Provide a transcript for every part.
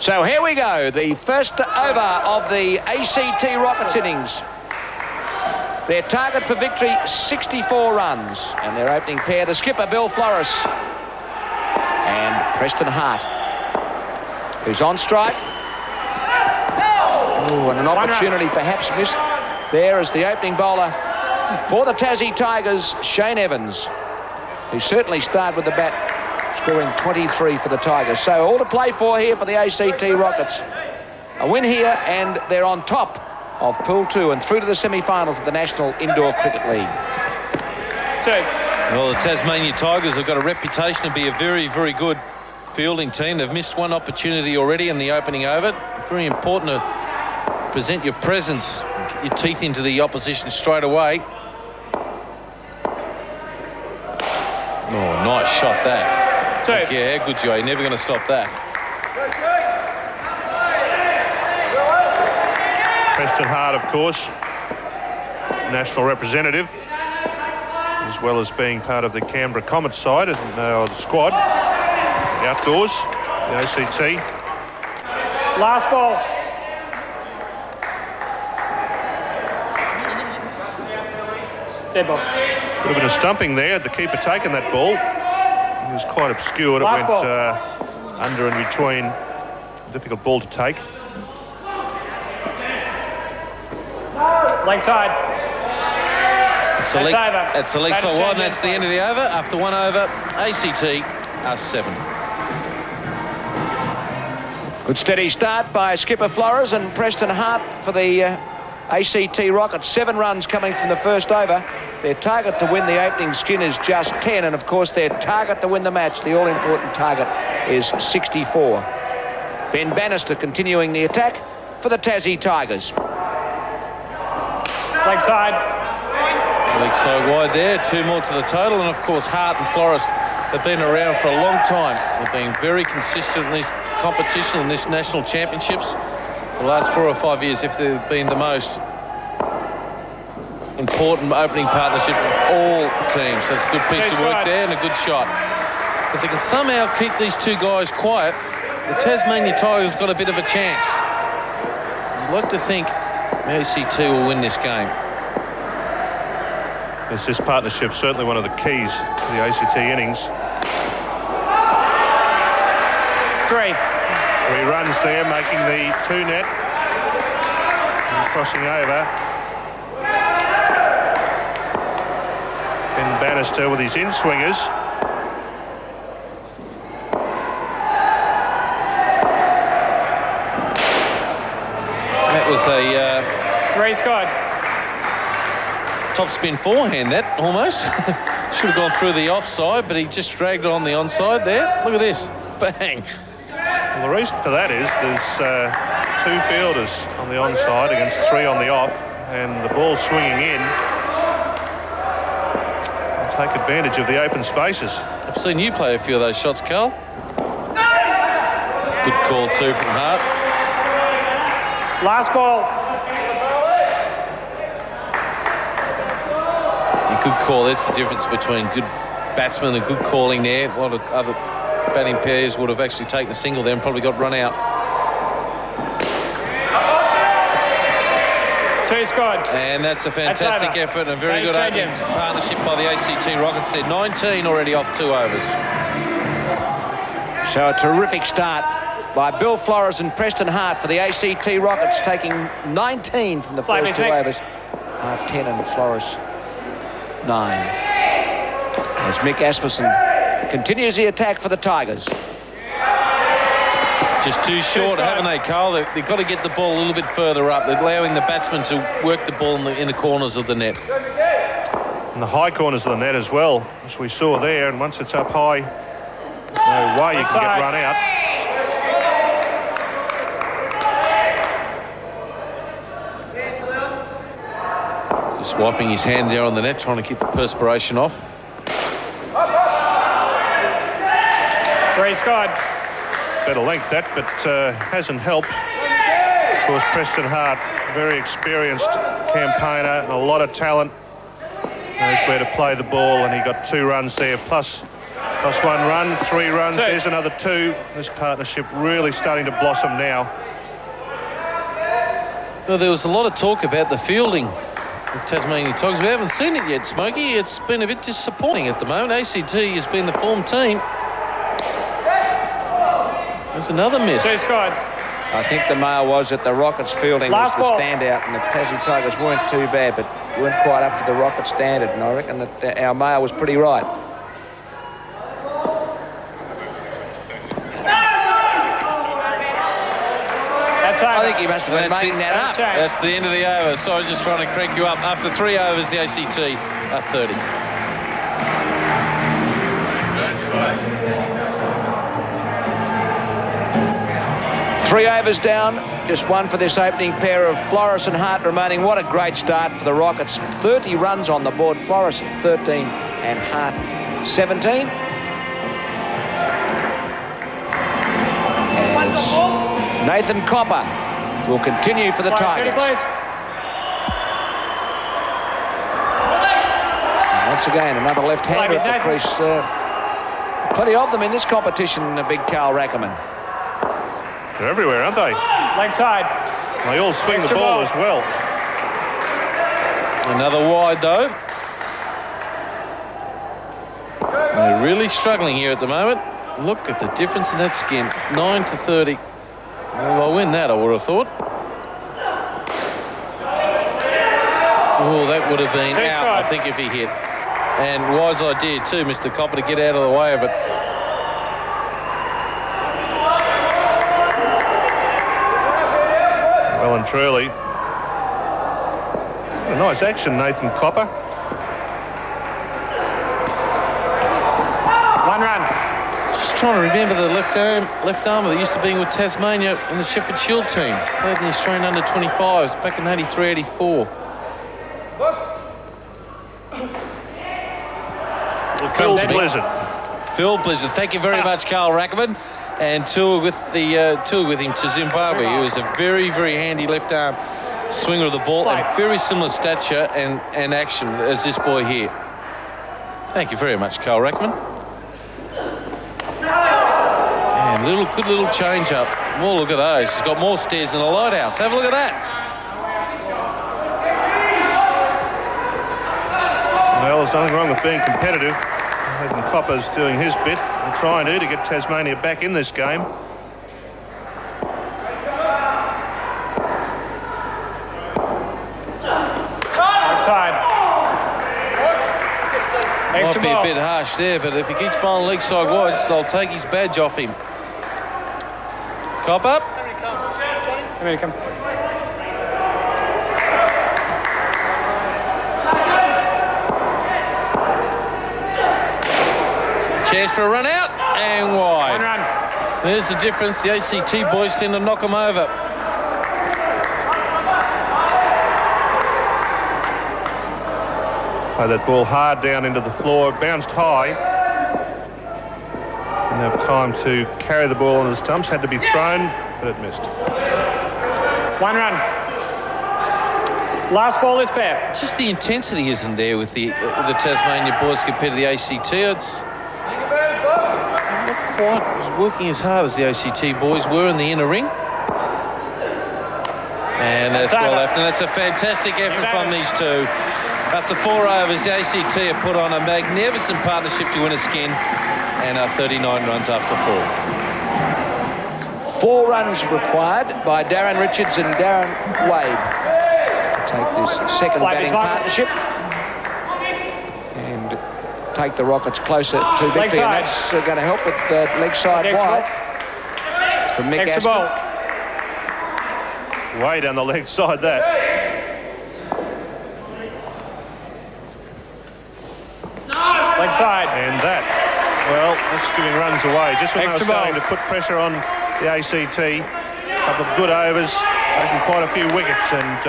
So here we go, the first over of the ACT Rockets innings. Their target for victory, 64 runs. And their opening pair, the skipper, Bill Flores. And Preston Hart, who's on strike. Oh, and an opportunity perhaps missed there as the opening bowler for the Tassie Tigers, Shane Evans, who certainly started with the bat, scoring 23 for the Tigers. So all to play for here for the ACT Rockets. A win here, and they're on top of Pool 2 and through to the semi-finals of the National Indoor Cricket League. Well, the Tasmanian Tigers have got a reputation to be a very, very good fielding team. They've missed one opportunity already in the opening over. Very important to present your presence, get your teeth into the opposition straight away. Oh, nice shot that. Yeah, good job. You're never going to stop that. Preston Hart, of course, national representative, as well as being part of the Canberra Comets side and the squad, the outdoors, the ACT. Last ball. Dead ball. A little bit of stumping there, the keeper taking that ball. It was quite obscured. Last it went under and between. A difficult ball to take. Leg side. That's the leg side one. That's the end of the over. After one over, ACT are 7. Good steady start by skipper Flores and Preston Hart for the ACT Rockets. 7 runs coming from the first over. Their target to win the opening skin is just 10, and of course their target to win the match, the all-important target, is 64. Ben Bannister continuing the attack for the Tassie Tigers. Leg side. Leg side wide there, 2 more to the total, and of course Hart and Flores have been around for a long time. They've been very consistent in this competition and this national championships. The last 4 or 5 years, if they've been the most important opening partnership of all teams. So it's a good piece of work there and a good shot. If they can somehow keep these two guys quiet, the Tasmanian Tigers got a bit of a chance. I'd like to think ACT will win this game. Yes, this partnership certainly one of the keys to the ACT innings. 3 runs there, making the 2 net. And crossing over. Ben Bannister with his in-swingers. That was a 3 scored. Top spin forehand, that almost. Should have gone through the offside, but he just dragged it on the onside there. Look at this. Bang. Well, the reason for that is there's 2 fielders on the onside against 3 on the off, and the ball swinging in. Take advantage of the open spaces. I've seen you play a few of those shots, Carl. Good call too from Hart. Last ball. A good call. That's the difference between good batsmen and good calling there. A lot of other batting pairs would have actually taken a single there and probably got run out. 2 scored. And that's a fantastic effort and a very good opening partnership by the ACT Rockets. They're 19 already off 2 overs. So a terrific start by Bill Flores and Preston Hart for the ACT Rockets, taking 19 from the first 2 overs. Hart 10 and Flores 9. As Mick Asmussen continues the attack for the Tigers. Just too short, haven't they, Carl? They've got to get the ball a little bit further up. They're allowing the batsmen to work the ball in the corners of the net. And the high corners of the net as well, as we saw there. And once it's up high, no way you can get run out. Just wiping his hand there on the net, trying to keep the perspiration off. 3 scored. Better length that, but hasn't helped. Of course, Preston Hart, very experienced campaigner and a lot of talent. Knows where to play the ball, and he got 2 runs there, plus Plus 1 run, 3 runs, 2. there's another 2. This partnership really starting to blossom now. Well, there was a lot of talk about the fielding of Tasmanian Tigers. We haven't seen it yet, Smokey. It's been a bit disappointing at the moment. ACT has been the form team. There's another miss. 2 scored. I think the mail was that the Rockets fielding Last was the ball. standout, and the Tassie Tigers weren't too bad, but weren't quite up to the Rockets standard, and I reckon that our mail was pretty right. That's over. I think he must have been making that up. That's the end of the over. So I was just trying to crank you up. After 3 overs, the ACT are 30. Three overs down, just 1 for this opening pair of Flores and Hart remaining. What a great start for the Rockets. 30 runs on the board, Flores 13 and Hart 17. As Nathan Copper will continue for the Tigers. Once again, another left-hander at the crease. Plenty of them in this competition, the big Carl Rackerman. They're everywhere, aren't they? Leg side. They all swing Extra the ball ball. as well. Another wide, though. They're really struggling here at the moment. Look at the difference in that skin. 9 to 30. Well, they'll win that, I would have thought. Oh, that would have been out, I think, if he hit. And wise idea, too, Mr. Copper, to get out of the way of it. Well and truly. What a nice action, Nathan Copper. 1 run. Just trying to remember the left armour that used to be with Tasmania in the Sheffield Shield team. Played in the Australian under-25s back in 83, 84. Phil Blizzard. Phil Blizzard. Thank you very much, Carl Rackerman. And tour with him to Zimbabwe. He was a very, very handy left arm swinger of the ball and very similar stature and action as this boy here. Thank you very much, Carl Rackerman. And good little change up. Oh, look at those. He's got more stairs than a lighthouse. Have a look at that. Well, there's nothing wrong with being competitive. Nathan Copper's doing his bit and trying to get Tasmania back in this game. Outside. Extra Might ball. be a bit harsh there, but if he keeps bowling leg side wides, they'll take his badge off him. Cop up. Here we come. Chance for a run out and 1 wide. run. There's the difference. The ACT boys tend to knock them over. Play that ball hard down into the floor, bounced high. Didn't have time to carry the ball on the stumps, had to be thrown, but it missed. 1 run. Last ball is pair. Just the intensity isn't there with the Tasmania boys compared to the ACT. It's not quite working as hard as the ACT boys were in the inner ring. And that's well left, and that's a fantastic effort from these two. After 4 overs, the ACT have put on a magnificent partnership to win a skin and are 39 runs after 4. 4 runs required by Darren Richards and Darren Wade to take this second batting partnership and take the Rockets closer to victory. And that's going to help with the leg side wide from Mick Extra Aspen. ball. Way down the leg side, that. Leg side. And that, well, that's giving runs away. Just when Extra they were starting ball. to put pressure on the ACT, a couple of good overs, taking quite a few wickets, and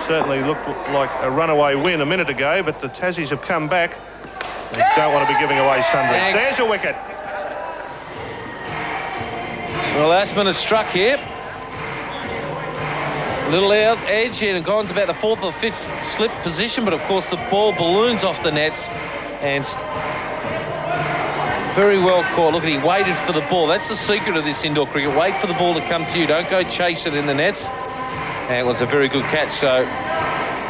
certainly looked like a runaway win a minute ago, but the Tassies have come back. They don't want to be giving away sundries. There's a wicket. Well, Aspen has struck here. Little out edge and gone to about the 4th or 5th slip position, but of course the ball balloons off the nets and Very well caught. Look at he waited for the ball. That's the secret of this indoor cricket. Wait for the ball to come to you. Don't go chase it in the nets. And it was a very good catch. So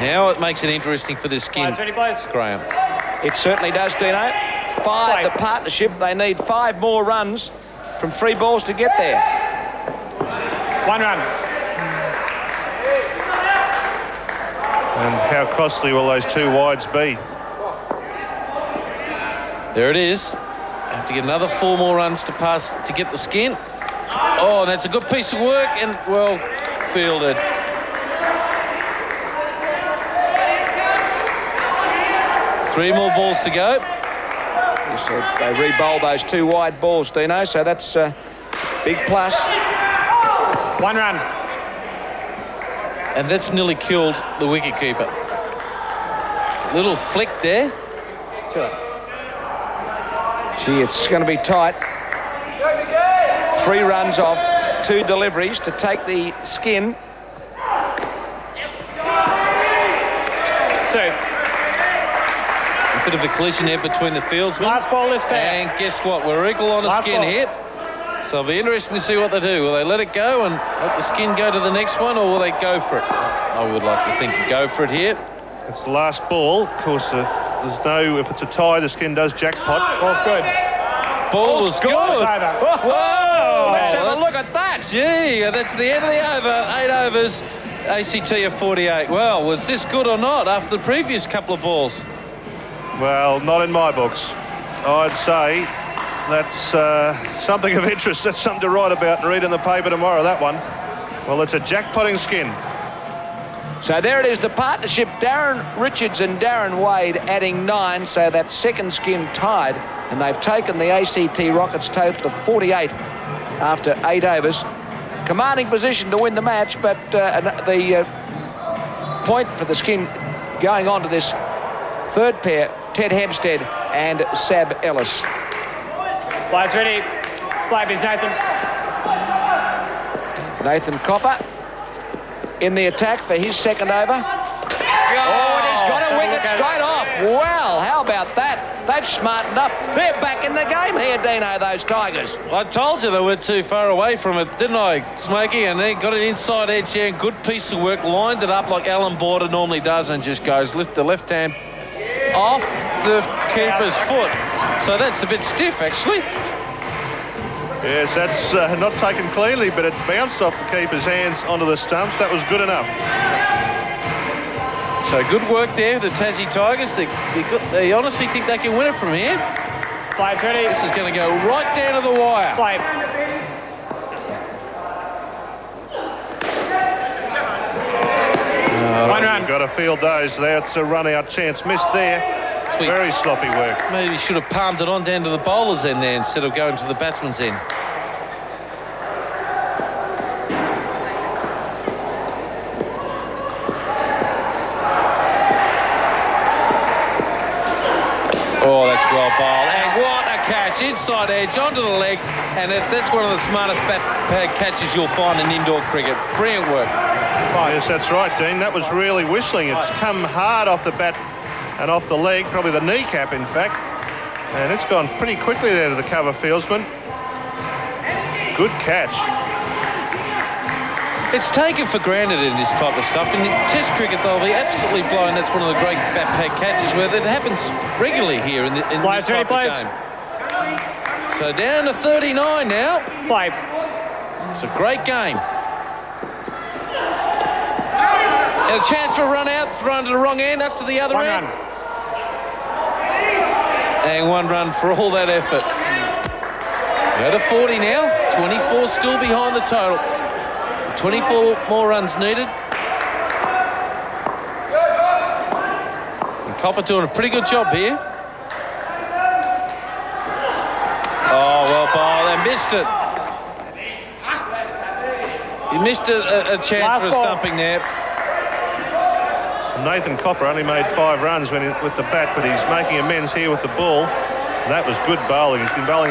now it makes it interesting for the skin, Graham. It certainly does, Dino. Five, the partnership. They need 5 more runs from 3 balls to get there. 1 run. And how costly will those 2 wides be? There it is. Have to get another 4 more runs to pass to get the skin. Oh, that's a good piece of work and well fielded. Three more balls to go. So they re-bowl those 2 wide balls, Dino, so that's a big plus. 1 run. And that's nearly killed the wicketkeeper. Little flick there. Gee, it's going to be tight. 3 runs off, 2 deliveries to take the skin. 2. A bit of a collision there between the fieldsmen. Last ball this pair. And guess what? We're equal on a skin here. So it'll be interesting to see what they do. Will they let it go and let the skin go to the next one, or will they go for it? I would like to think go for it here. It's the last ball. Of course, there's no... If it's a tie, the skin does jackpot. Ball's good. Ball was good. Whoa! Let's have a look at that. Gee, that's the end of the over. 8 overs. ACT of 48. Well, was this good or not after the previous couple of balls? Well, not in my books. I'd say that's something of interest. That's something to write about and read in the paper tomorrow, that one. Well, it's a jackpotting skin. So there it is, the partnership, Darren Richards and Darren Wade adding 9, so that second skin tied, and they've taken the ACT Rockets total of 48 after 8 overs. Commanding position to win the match, but the point for the skin going on to this third pair, Ted Hempstead and Sab Ellis. Flight's ready. Flight is Nathan. Nathan Copper in the attack for his second over. Oh, and he's got to wing it straight off. Well, how about that? They've smartened up. They're back in the game here, Dino, those Tigers. I told you they were too far away from it, didn't I, Smokey? And they got an inside edge here. Good piece of work. Lined it up like Alan Border normally does and just goes, lift the left hand off the keeper's foot. So that's a bit stiff, actually. Yes, that's not taken cleanly, but it bounced off the keeper's hands onto the stumps. That was good enough. So good work there, the Tassie Tigers. They honestly think they can win it from here. Flight's ready. This is going to go right down to the wire. Flight. One run. You've got to field those. That's a run-out chance. Missed there. Very sloppy work. Maybe should have palmed it on down to the bowler's end there instead of going to the batsman's end. Oh, that's well bowled. And what a catch. Inside edge, onto the leg. And that's one of the smartest bat catches you'll find in indoor cricket. Brilliant work. Yes, that's right, Dean. That was really whistling. It's come hard off the bat and off the leg, probably the kneecap, in fact. And it's gone pretty quickly there to the cover fieldsman. Good catch. It's taken for granted in this type of stuff. In Test cricket, they'll be absolutely blown. That's one of the great bat catches where that happens regularly here in this type of game. So down to 39 now. Play. It's a great game. And a chance for a run out, thrown to the wrong end, up to the other end. Run. And 1 run for all that effort. Go to 40 now. 24 still behind the total. 24 more runs needed. And Copper doing a pretty good job here. Oh, well bowled. They missed it. He missed a chance for a stumping there. Nathan Copper only made 5 runs with the bat, but he's making amends here with the ball. That was good bowling. He's been bowling